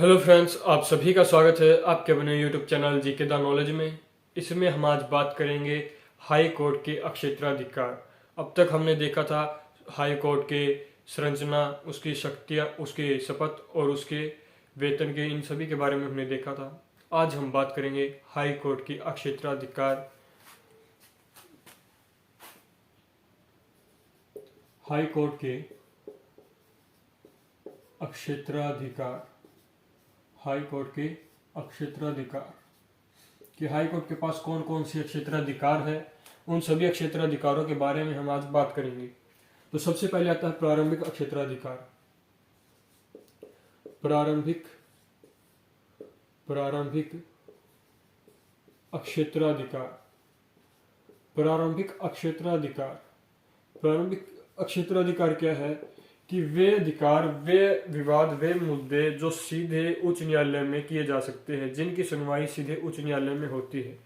Hello friends, आप सभी का स्वागत है आपके अपने YouTube channel GK the knowledge में। इसमें हम आज बात करेंगे हाई कोर्ट के अक्षेत्राधिकार। अब तक हमने देखा था हाई कोर्ट के संरचना, उसकी शक्तियाँ, उसके शपथ और उसके वेतन के, इन सभी के बारे में हमने देखा था। आज हम बात करेंगे हाई कोर्ट के अक्षेत्राधिकार। हाई कोर्ट के अक्षेत्राधिकार। हाई कोर्ट के अक्षेत्राधिकार कि हाई कोर्ट के पास कौन कौन से क्षेत्राधिकार है, उन सभी क्षेत्राधिकारों के बारे में हम आज बात करेंगे। तो सबसे पहले आता है प्रारंभिक क्षेत्राधिकार। प्रारंभिक प्रारंभिक क्षेत्राधिकार। प्रारंभिक क्षेत्राधिकार। प्रारंभिक क्षेत्राधिकार क्या है कि वे अधिकार, वे विवाद, वे मुद्दे जो सीधे उच्च न्यायालय में किए जा सकते हैं, जिनकी सुनवाई सीधे उच्च न्यायालय में होती है।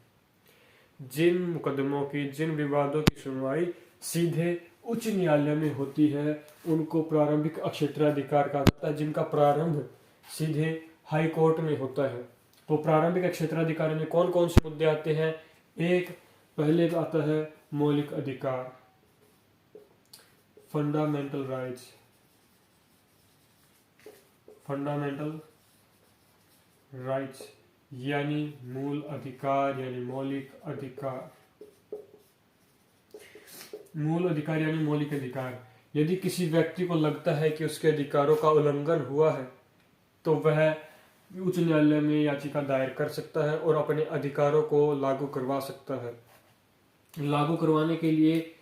जिन मुकदमों की, जिन विवादों की सुनवाई सीधे उच्च न्यायालय में होती है, उनको प्रारंभिक क्षेत्राधिकार कहा जाता है, जिनका प्रारंभ सीधे हाई कोर्ट में होता है। तो प्रारंभिक क्षेत्राधिकार में कौन कौन से मुद्दे आते हैं? एक पहले आता है मौलिक अधिकार, फंडामेंटल राइट्स। फंडामेंटल राइट्स यानी मूल अधिकार, यानी मौलिक अधिकार। मूल अधिकार यानी मौलिक अधिकार। यदि किसी व्यक्ति को लगता है कि उसके अधिकारों का उल्लंघन हुआ है, तो वह उच्च न्यायालय में याचिका दायर कर सकता है और अपने अधिकारों को लागू करवा सकता है। लागू करवाने के लिए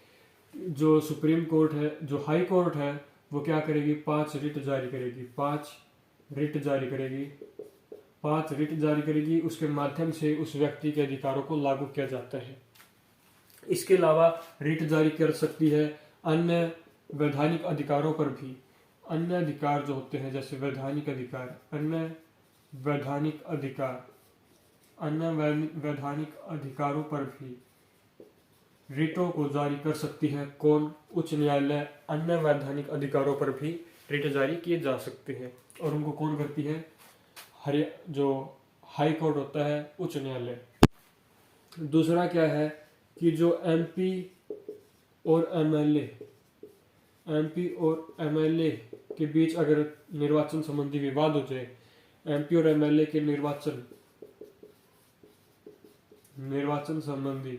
जो सुप्रीम कोर्ट है, जो हाई कोर्ट है, वो क्या करेगी? 5 रिट जारी करेगी। 5 रिट जारी करेगी। 5 रिट जारी करेगी। उसके माध्यम से उस व्यक्ति के अधिकारों को लागू किया जाता है। इसके अलावा रिट जारी कर सकती है अन्य वैधानिक अधिकारों पर भी। अन्य अधिकार जो होते हैं, जैसे वैधानिक अधिकार, अन्य वैधानिक अधिकार, अन्य वैधानिक अधिकारों पर भी रिटों को जारी कर सकती है। कौन? उच्च न्यायालय। अन्य वैधानिक अधिकारों पर भी रिट जारी किए जा सकते हैं, और उनको कौन करती है? जो हाई कोर्ट होता है, उच्च न्यायालय। दूसरा क्या है कि जो एमपी और एमएलए के बीच अगर निर्वाचन संबंधी विवाद हो जाए, एमपी और एमएलए के निर्वाचन संबंधी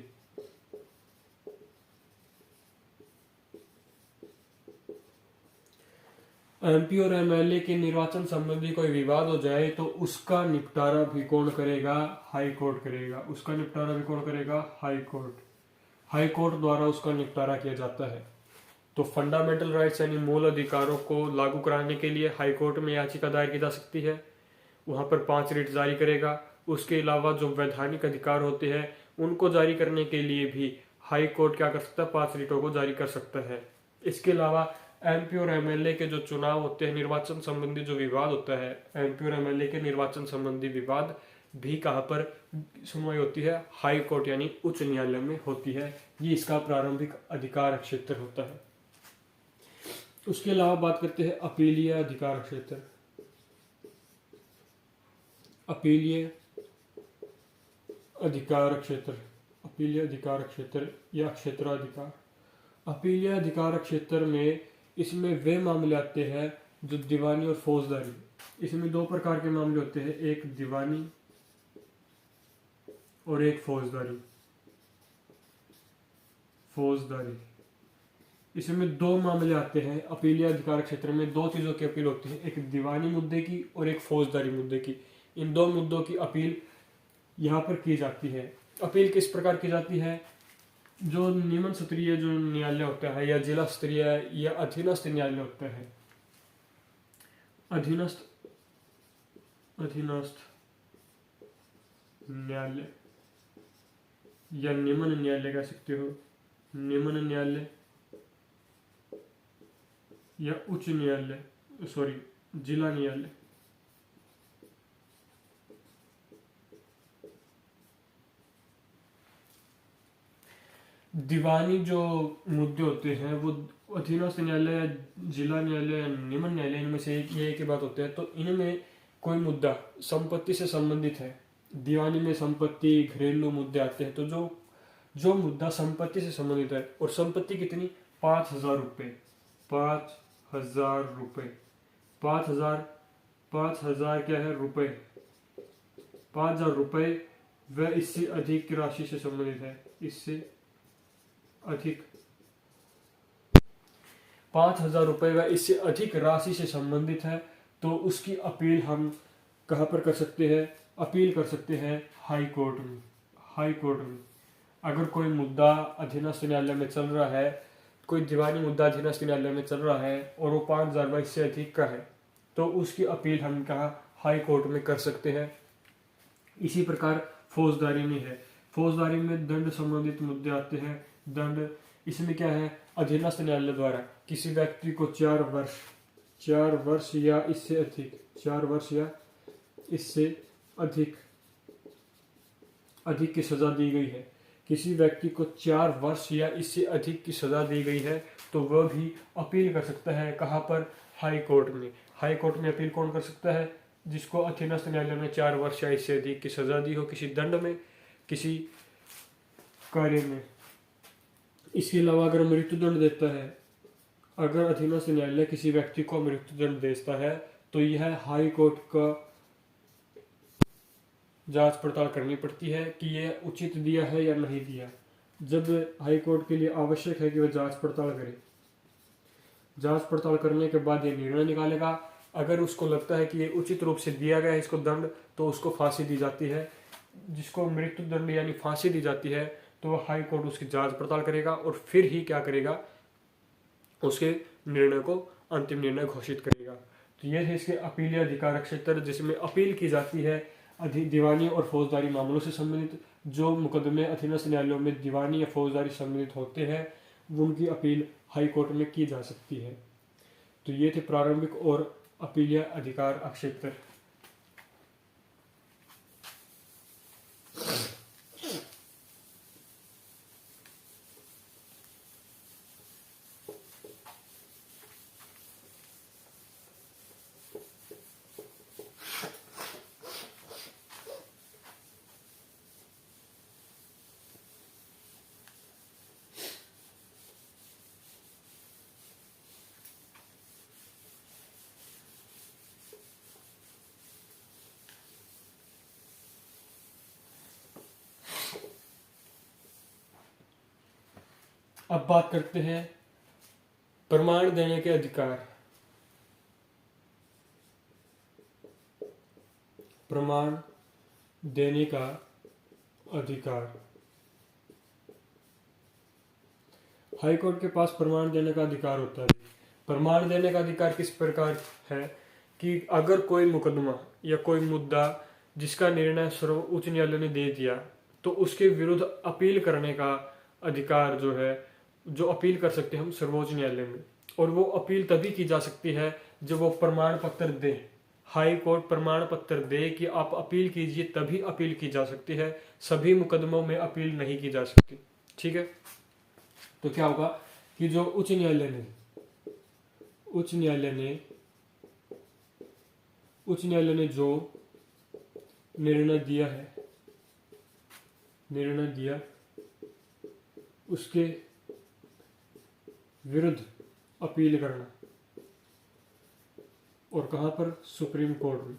एमपी और एमएलए के निर्वाचन संबंधी कोई विवाद हो जाए, तो उसका निपटारा भी कौन करेगा? हाई कोर्ट करेगा। उसका निपटारा भी कौन करेगा? High court. हाई कोर्ट द्वारा उसका निपटारा किया जाता है। तो फंडामेंटल राइट्स यानी मूल अधिकारों को लागू कराने के लिए हाई कोर्ट में याचिका दायर की जा सकती है। वहां पर 5 रिट जारी करेगा। उसके अलावा जो वैधानिक अधिकार होते हैं, उनको जारी करने के लिए भी हाई कोर्ट क्या कर सकता है? 5 रिटों को जारी कर सकता है। इसके अलावा एमपी और एमएलए के जो चुनाव होते हैं, निर्वाचन संबंधी जो विवाद होता है, एमपी और एमएलए के निर्वाचन संबंधी विवाद भी कहाँ पर सुनवाई होती है? हाई कोर्ट यानी उच्च न्यायालय में होती है। ये इसका प्रारंभिक अधिकार क्षेत्र होता है। उसके अलावा बात करते हैं अपीलीय अधिकार क्षेत्र। अपीलीय अधिकार क्षेत्र। अपीलीय अधिकार क्षेत्र या क्षेत्राधिकार। अपीलीय अधिकार क्षेत्र में इसमें वे मामले आते हैं जो दीवानी और फौजदारी। इसमें 2 प्रकार के मामले होते हैं, एक दीवानी और एक फौजदारी। इसमें 2 मामले आते हैं। अपीलीय अधिकार क्षेत्र में 2 चीजों की अपील होती है, एक दीवानी मुद्दे की और एक फौजदारी मुद्दे की। इन 2 मुद्दों की अपील यहाँ पर की जाती है। अपील किस प्रकार की जाती है? जो निम्न स्तरीय जो न्यायालय होता है, या जिला स्तरीय या अधीनस्थ न्यायालय होता है, अधीनस्थ न्यायालय या निम्न न्यायालय कह सकते हो, निम्न न्यायालय या उच्च न्यायालय, जिला न्यायालय। दीवानी जो मुद्दे होते हैं वो अधीनस्थ न्यायालय, जिला न्यायालय, निम्न न्यायालय, इनमें से एक ही बात होते हैं। तो इनमें कोई मुद्दा संपत्ति से संबंधित है, दीवानी में संपत्ति घरेलू मुद्दे आते हैं, तो जो जो मुद्दा संपत्ति से संबंधित है और संपत्ति कितनी 5,000 रुपये, 5,000 रुपये, 5,000, 5,000 क्या है रुपये, 5,000 रुपये व इससे अधिक की राशि से संबंधित है, इससे अधिक 5,000 रुपये व इससे अधिक राशि से संबंधित है, तो उसकी अपील हम कहाँ पर कर सकते हैं? अपील कर सकते हैं हाई कोर्ट में। हाई कोर्ट में अगर कोई मुद्दा अधीनस्थ न्यायालय में चल रहा है, कोई दीवानी मुद्दा अधीनस्थ न्यायालय में चल रहा है और वो 5,000 व इससे अधिक का है, तो उसकी अपील हम कहाँ हाई कोर्ट में कर सकते हैं। इसी प्रकार फौजदारी में है, फौजदारी में दंड संबंधित मुद्दे आते हैं। दंड इसमें क्या है? अधीनस्थ न्यायालय द्वारा किसी व्यक्ति को 4 वर्ष या इससे अधिक, 4 वर्ष या इससे अधिक की सजा दी गई है, किसी व्यक्ति को 4 वर्ष या इससे अधिक की सजा दी गई है, तो वह भी अपील कर सकता है। कहाँ पर? हाई कोर्ट में। हाई कोर्ट में अपील कौन कर सकता है? जिसको अधीनस्थ न्यायालय ने 4 वर्ष या इससे अधिक की सजा दी हो किसी दंड में, किसी कार्य में। इसके अलावा अगर मृत्युदंड देता है, अगर अधीनस्थ न्यायालय किसी व्यक्ति को मृत्युदंड देता है, तो यह हाई कोर्ट का जांच पड़ताल करनी पड़ती है कि यह उचित दिया है या नहीं दिया। जब हाई कोर्ट के लिए आवश्यक है कि वह जांच पड़ताल करे, जांच पड़ताल करने के बाद ये निर्णय निकालेगा। अगर उसको लगता है कि ये उचित रूप से दिया गया है इसको दंड, तो उसको फांसी दी जाती है। जिसको मृत्यु दंड यानी फांसी दी जाती है, तो वह हाई कोर्ट उसकी जांच पड़ताल करेगा और फिर ही क्या करेगा? उसके निर्णय को अंतिम निर्णय घोषित करेगा। तो यह है इसके अपीलीय अधिकार क्षेत्र, जिसमें अपील की जाती है दीवानी और फौजदारी मामलों से संबंधित। जो मुकदमे अधीनस्थ न्यायालयों में दीवानी या फौजदारी संबंधित होते हैं, उनकी अपील हाई कोर्ट में की जा सकती है। तो ये थे प्रारंभिक और अपीलीय अधिकार क्षेत्र। अब बात करते हैं प्रमाण देने के अधिकार। प्रमाण देने का अधिकार। हाई कोर्ट के पास प्रमाण देने का अधिकार होता है। प्रमाण देने का अधिकार किस प्रकार है कि अगर कोई मुकदमा या कोई मुद्दा जिसका निर्णय सर्वोच्च न्यायालय ने दे दिया, तो उसके विरुद्ध अपील करने का अधिकार जो है, जो अपील कर सकते हैं हम सर्वोच्च न्यायालय में। और वो अपील तभी की जा सकती है जब वो प्रमाण पत्र दे। हाई कोर्ट प्रमाण पत्र दे कि आप अपील कीजिए, तभी अपील की जा सकती है। सभी मुकदमों में अपील नहीं की जा सकती। ठीक है, तो क्या होगा कि जो उच्च न्यायालय ने जो निर्णय दिया उसके विरुद्ध अपील करना। और कहां पर? सुप्रीम कोर्ट में।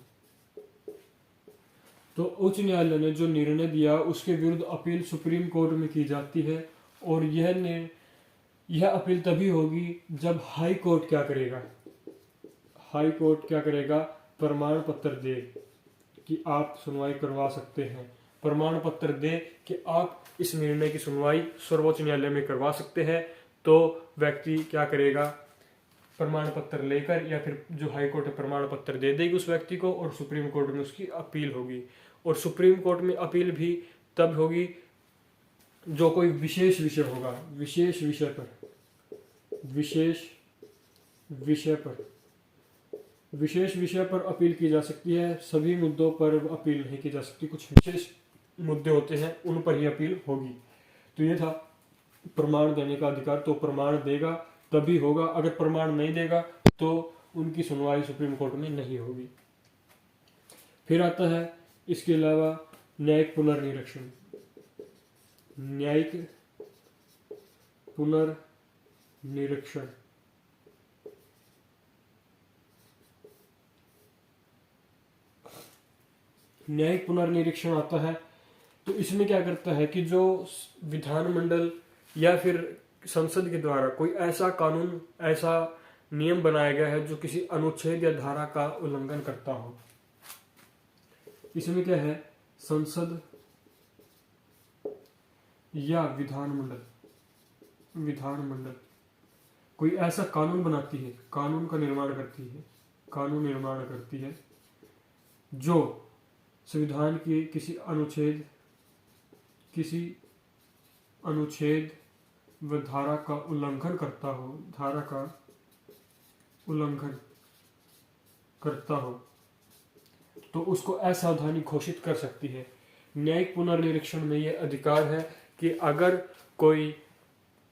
तो उच्च न्यायालय ने जो निर्णय दिया उसके विरुद्ध अपील सुप्रीम कोर्ट में की जाती है। और यह अपील तभी होगी जब हाई कोर्ट क्या करेगा? हाई कोर्ट क्या करेगा? प्रमाण पत्र दे कि आप सुनवाई करवा सकते हैं। प्रमाण पत्र दे कि आप इस निर्णय की सुनवाई सर्वोच्च न्यायालय में करवा सकते हैं। तो व्यक्ति क्या करेगा? प्रमाण पत्र लेकर, या फिर जो हाई कोर्ट है प्रमाण पत्र दे देगी उस व्यक्ति को, और सुप्रीम कोर्ट में उसकी अपील होगी। और सुप्रीम कोर्ट में अपील भी तब होगी जो कोई विशेष विषय होगा। विशेष विषय पर अपील की जा सकती है। सभी मुद्दों पर अपील नहीं की जा सकती। कुछ विशेष मुद्दे होते हैं, उन पर ही अपील होगी। तो ये था प्रमाण देने का अधिकार। तो प्रमाण देगा तभी होगा, अगर प्रमाण नहीं देगा तो उनकी सुनवाई सुप्रीम कोर्ट में नहीं होगी। फिर आता है इसके अलावा न्यायिक पुनर्निरीक्षण। न्यायिक पुनर्निरीक्षण न्यायिक पुनर्निरीक्षण आता है तो इसमें क्या करता है कि जो विधानमंडल या फिर संसद के द्वारा कोई ऐसा कानून, ऐसा नियम बनाया गया है जो किसी अनुच्छेद या धारा का उल्लंघन करता हो। इसमें क्या है, संसद या विधानमंडल कोई ऐसा कानून बनाती है, कानून निर्माण करती है जो संविधान के किसी अनुच्छेद व धारा का उल्लंघन करता हो तो उसको असावधानी घोषित कर सकती है। न्यायिक पुनर्निरीक्षण में यह अधिकार है कि अगर कोई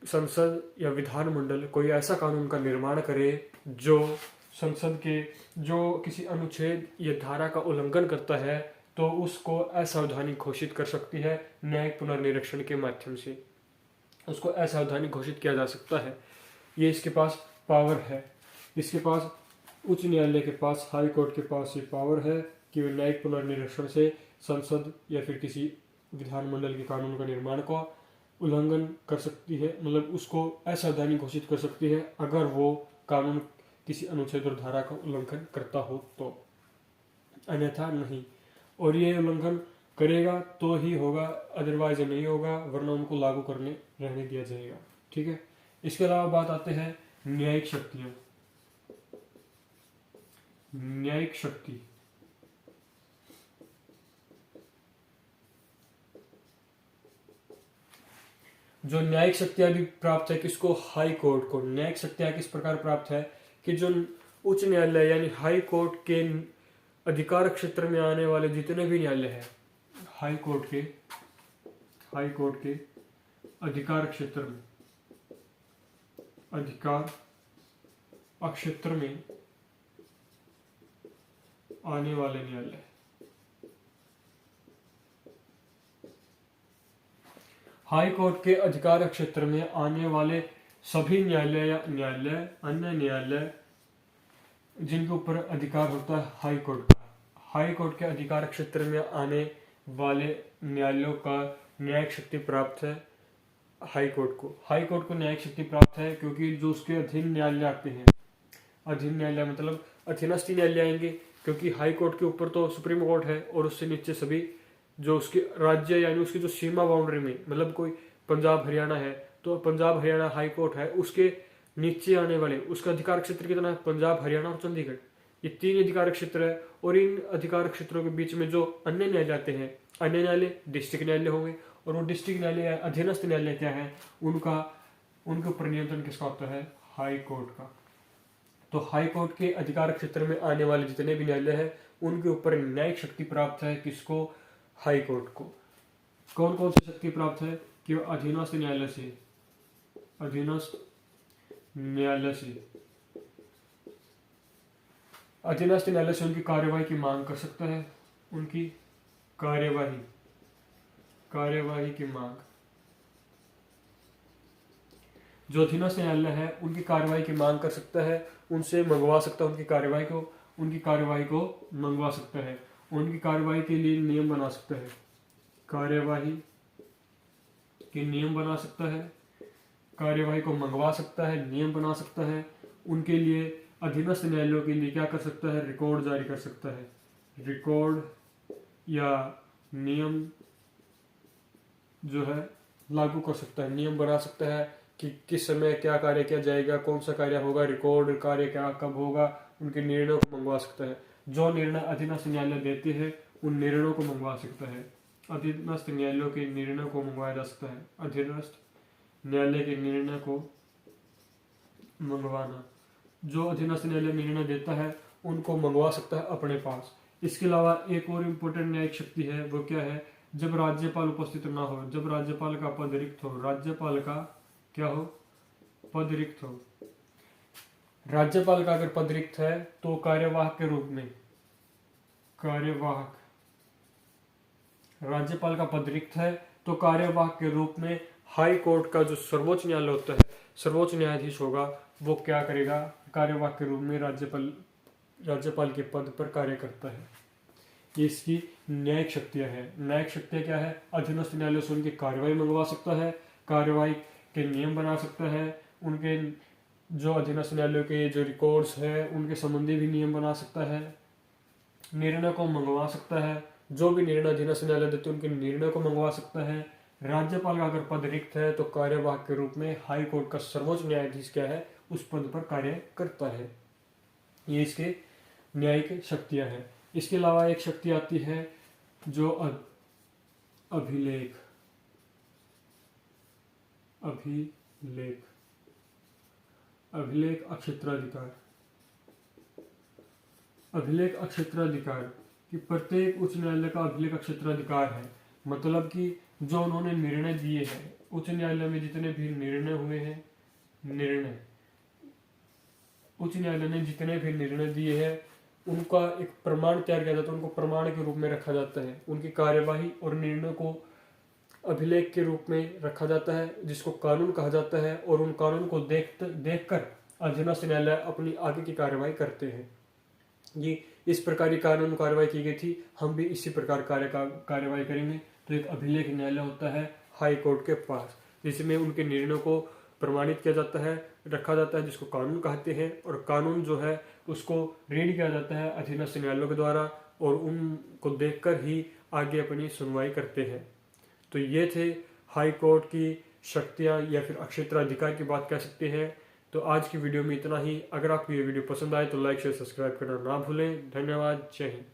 संसद या विधानमंडल कोई ऐसा कानून का निर्माण करे जो संसद के जो किसी अनुच्छेद या धारा का उल्लंघन करता है तो उसको असावधानी घोषित कर सकती है। न्यायिक पुनर्निरीक्षण के माध्यम से उसको असावधानी घोषित किया जा सकता है। ये इसके पास पावर है। इसके पास उच्च न्यायालय के पास, हाई कोर्ट के पास ये पावर है कि वे न्यायिक पुनर्निरीक्षण से संसद या फिर किसी विधानमंडल के कानून का निर्माण को उल्लंघन कर सकती है, मतलब उसको असावधानी घोषित कर सकती है अगर वो कानून किसी अनुच्छेद और धारा का उल्लंघन करता हो तो, अन्यथा नहीं। और ये उल्लंघन करेगा तो ही होगा, अदरवाइज नहीं होगा, वरना उनको लागू करने रहने दिया जाएगा। ठीक है। इसके अलावा बात आते हैं न्यायिक शक्तियां। न्यायिक शक्ति जो न्यायिक शक्तियां भी प्राप्त है किसको, हाई कोर्ट को। न्यायिक शक्तियां किस प्रकार प्राप्त है कि जो उच्च न्यायालय यानी हाई कोर्ट के अधिकार क्षेत्र में आने वाले जितने भी न्यायालय हैं, हाई कोर्ट के अधिकार क्षेत्र में आने वाले न्यायालय, हाई कोर्ट के अधिकार क्षेत्र में आने वाले सभी न्यायालय या अन्य न्यायालय जिनके ऊपर अधिकार होता है हाई कोर्ट का, हाई कोर्ट के अधिकार क्षेत्र में आने वाले न्यायालयों का न्यायिक शक्ति प्राप्त है हाई कोर्ट को। हाई कोर्ट को न्यायिक शक्ति प्राप्त है क्योंकि जो उसके अधीन न्यायालय आते हैं, अधीन न्यायालय मतलब अधीनस्थ न्यायालय आएंगे, क्योंकि हाई कोर्ट के ऊपर तो सुप्रीम कोर्ट है और उससे नीचे सभी जो उसके राज्य यानी उसकी जो सीमा बाउंड्री में, मतलब कोई पंजाब हरियाणा है तो पंजाब हरियाणा हाई कोर्ट है, उसके नीचे आने वाले उसका अधिकार क्षेत्र कितना है, पंजाब हरियाणा और चंडीगढ़, ये 3 अधिकार क्षेत्र है। और इन अधिकार क्षेत्रों के बीच में जो अन्य न्यायालय आते हैं, अन्य न्यायालय डिस्ट्रिक्ट न्यायालय होंगे, और वो डिस्ट्रिक्ट न्यायालय या अधीनस्थ न्यायालय क्या है, उनके ऊपर नियंत्रण किसका होता है, हाई कोर्ट का। तो हाई कोर्ट के अधिकार क्षेत्र में आने वाले जितने भी न्यायालय है उनके ऊपर न्यायिक शक्ति प्राप्त है किसको, हाई कोर्ट को। कौन कौन सी शक्ति प्राप्त है कि अधीनस्थ न्यायालय से उनकी कार्यवाही की मांग कर सकता है, उनकी कार्यवाही की मांग। जो अधीनस्थ न्यायालय है उनकी कार्यवाही की मांग कर सकता है, उनसे मंगवा सकता है उनकी कार्यवाही को मंगवा सकता है, उनकी कार्यवाही के लिए नियम बना सकता है, कार्यवाही के नियम बना सकता है, कार्यवाही को मंगवा सकता है, नियम बना सकता है। उनके लिए अधीनस्थ न्यायालयों के लिए क्या कर सकता है, रिकॉर्ड जारी कर सकता है, रिकॉर्ड या नियम जो है लागू कर सकता है, नियम बना सकता है कि किस समय क्या कार्य किया जाएगा, कौन सा कार्य होगा, रिकॉर्ड कार्य क्या कब होगा, उनके निर्णयों को मंगवा सकता है। जो निर्णय अधीनस्थ न्यायालय देते हैं उन निर्णयों को मंगवा सकता है, अधीनस्थ न्यायालयों के निर्णय को मंगवाया जा सकता है, अधीनस्थ न्यायालय के निर्णय को मंगवाना। जो अधीनस्थ न्यायालय निर्णय देता है उनको मंगवा सकता है अपने पास। इसके अलावा एक और इम्पोर्टेंट न्यायिक शक्ति है, वो क्या है, जब राज्यपाल उपस्थित ना हो, जब राज्यपाल का पद रिक्त हो, राज्यपाल का क्या हो, पद रिक्त हो, राज्यपाल का अगर पद रिक्त है तो कार्यवाहक कार्यवाहक, राज्यपाल का पद रिक्त है तो कार्यवाहक के रूप में हाई कोर्ट का जो सर्वोच्च न्यायालय होता है, सर्वोच्च न्यायाधीश होगा, वो क्या करेगा, कार्यवाहक के रूप में राज्यपाल के पद पर कार्य करता है। ये इसकी न्यायिक शक्तियां हैं। न्यायिक शक्तियां क्या है, अधीनस्थ न्यायालय से उनकी कार्यवाही मंगवा सकता है, कार्यवाही के नियम बना सकता है, उनके जो अधीनस्थ न्यायालयों के जो रिकॉर्ड्स है उनके संबंधी भी नियम बना सकता है, निर्णय को मंगवा सकता है, जो भी निर्णय अधीनस्थ न्यायालय देते हैं उनके निर्णय को मंगवा सकता है। राज्यपाल का अगर पद रिक्त है तो कार्यवाहक के रूप में हाई कोर्ट का सर्वोच्च न्यायाधीश क्या है, उस पद पर कार्य करता है। ये इसके न्यायिक शक्तियां हैं। इसके अलावा एक शक्ति आती है जो अभिलेख, अभिलेख, अभिलेख अक्षेत्राधिकार। अभिलेख अक्षेत्राधिकार कि प्रत्येक उच्च न्यायालय का अभिलेख अक्षेत्राधिकार है। मतलब कि जो उन्होंने निर्णय दिए हैं, उच्च न्यायालय में जितने भी निर्णय हुए हैं, उच्च न्यायालय ने जितने भी निर्णय दिए हैं उनका एक प्रमाण तैयार किया जाता है, उनको प्रमाण के रूप में रखा जाता है। उनकी कार्यवाही और निर्णय को अभिलेख के रूप में रखा जाता है, जिसको कानून कहा जाता है, और उन कानून को देखकर अधीनस्थ न्यायालय अपनी आगे की कार्यवाही करते हैं। ये इस प्रकार की कानून कार्यवाही की गई थी, हम भी इसी प्रकार कार्यवाही करेंगे। तो एक अभिलेख न्यायालय होता है हाई कोर्ट के पास, जिसमें उनके निर्णयों को प्रमाणित किया जाता है, रखा जाता है, जिसको कानून कहते हैं, और कानून जो है उसको रीड किया जाता है अधीनस्थ न्यायालयों के द्वारा, और उनको देखकर ही आगे अपनी सुनवाई करते हैं। तो ये थे हाई कोर्ट की शक्तियाँ या फिर अक्षेत्राधिकार की बात कह सकते हैं। तो आज की वीडियो में इतना ही। अगर आपको ये वीडियो पसंद आए तो लाइक शेयर सब्सक्राइब करना ना भूलें। धन्यवाद। जय हिंद।